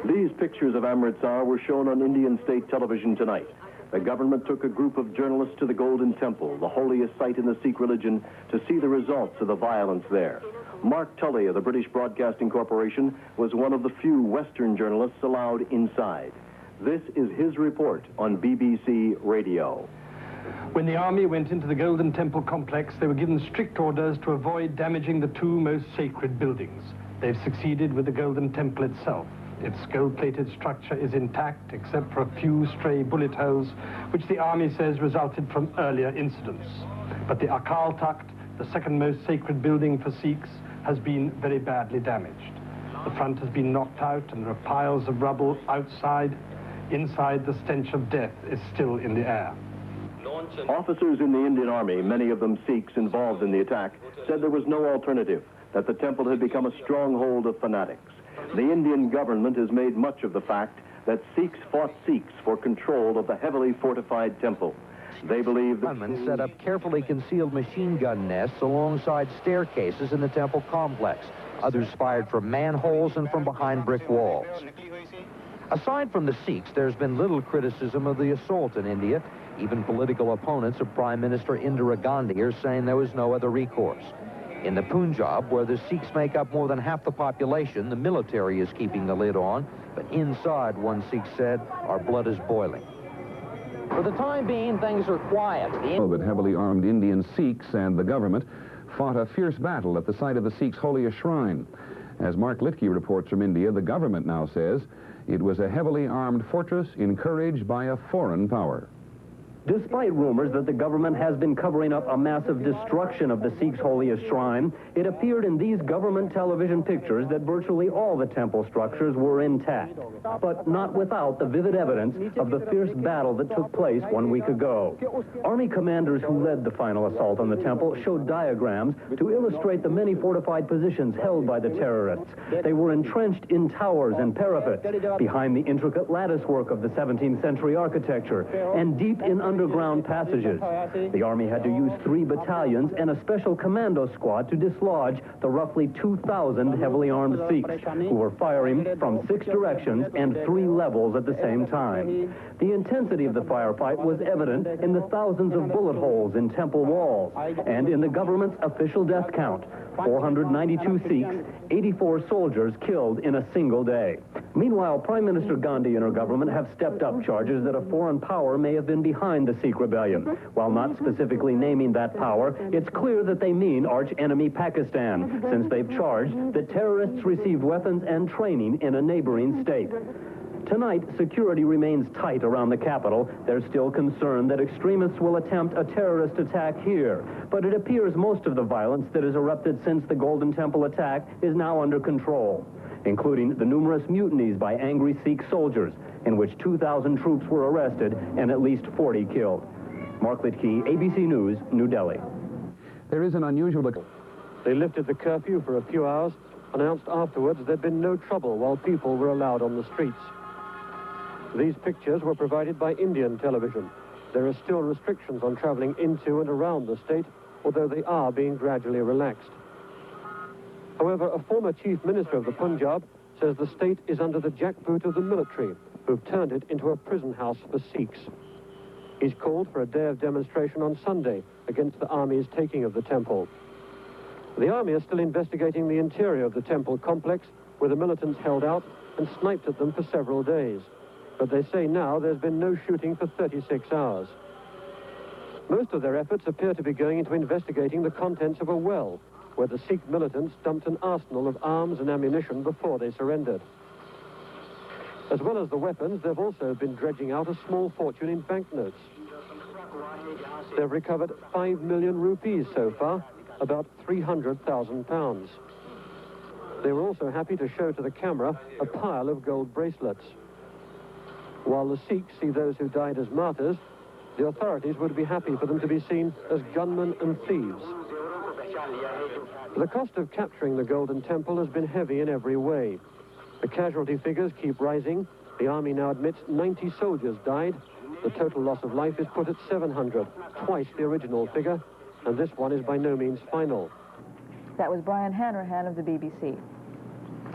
These pictures of Amritsar were shown on Indian state television tonight. The government took a group of journalists to the Golden Temple, the holiest site in the Sikh religion, to see the results of the violence there. Mark Tully of the British Broadcasting Corporation was one of the few Western journalists allowed inside. This is his report on BBC Radio. When the army went into the Golden Temple complex, they were given strict orders to avoid damaging the two most sacred buildings. They've succeeded with the Golden Temple itself. Its gold-plated structure is intact, except for a few stray bullet holes, which the army says resulted from earlier incidents. But the Akal Takht, the second most sacred building for Sikhs, has been very badly damaged. The front has been knocked out, and there are piles of rubble outside. Inside, the stench of death is still in the air. Officers in the Indian Army, many of them Sikhs involved in the attack, said there was no alternative, that the temple had become a stronghold of fanatics. The Indian government has made much of the fact that Sikhs fought Sikhs for control of the heavily fortified temple. They believe that gunmen set up carefully concealed machine gun nests alongside staircases in the temple complex. Others fired from manholes and from behind brick walls. Aside from the Sikhs, there's been little criticism of the assault in India. Even political opponents of Prime Minister Indira Gandhi are saying there was no other recourse. In the Punjab, where the Sikhs make up more than half the population, the military is keeping the lid on. But inside, one Sikh said, our blood is boiling. For the time being, things are quiet. That heavily armed Indian Sikhs and the government fought a fierce battle at the site of the Sikhs' holiest shrine. As Mark Litke reports from India, the government now says it was a heavily armed fortress encouraged by a foreign power. Despite rumors that the government has been covering up a massive destruction of the Sikhs' holiest shrine, it appeared in these government television pictures that virtually all the temple structures were intact, but not without the vivid evidence of the fierce battle that took place 1 week ago. Army commanders who led the final assault on the temple showed diagrams to illustrate the many fortified positions held by the terrorists. They were entrenched in towers and parapets, behind the intricate lattice work of the 17th century architecture, and deep in underground passages. The army had to use 3 battalions and a special commando squad to dislodge the roughly 2,000 heavily armed Sikhs who were firing from 6 directions and 3 levels at the same time. The intensity of the firefight was evident in the thousands of bullet holes in temple walls and in the government's official death count. 492 Sikhs, 84 soldiers killed in a single day. Meanwhile, Prime Minister Gandhi and her government have stepped up charges that a foreign power may have been behind the Sikh rebellion. While not specifically naming that power, it's clear that they mean arch-enemy Pakistan, since they've charged that terrorists received weapons and training in a neighboring state. Tonight, security remains tight around the capital. There's still concern that extremists will attempt a terrorist attack here. But it appears most of the violence that has erupted since the Golden Temple attack is now under control, including the numerous mutinies by angry Sikh soldiers, in which 2,000 troops were arrested and at least 40 killed. Mark Litke, ABC News, New Delhi. There is an unusual... They lifted the curfew for a few hours, announced afterwards there'd been no trouble while people were allowed on the streets. These pictures were provided by Indian television. There are still restrictions on traveling into and around the state, although they are being gradually relaxed. However, a former chief minister of the Punjab says the state is under the jackboot of the military, who've turned it into a prison house for Sikhs. He's called for a day of demonstration on Sunday against the army's taking of the temple. The army is still investigating the interior of the temple complex, where the militants held out and sniped at them for several days. But they say now there's been no shooting for 36 hours. Most of their efforts appear to be going into investigating the contents of a well, where the Sikh militants dumped an arsenal of arms and ammunition before they surrendered. As well as the weapons, they've also been dredging out a small fortune in banknotes. They've recovered 5 million rupees so far, about £300,000. They were also happy to show to the camera a pile of gold bracelets. While the Sikhs see those who died as martyrs, the authorities would be happy for them to be seen as gunmen and thieves. The cost of capturing the Golden Temple has been heavy in every way. The casualty figures keep rising. The army now admits 90 soldiers died. The total loss of life is put at 700, twice the original figure, and this one is by no means final. That was Brian Hanrahan of the BBC.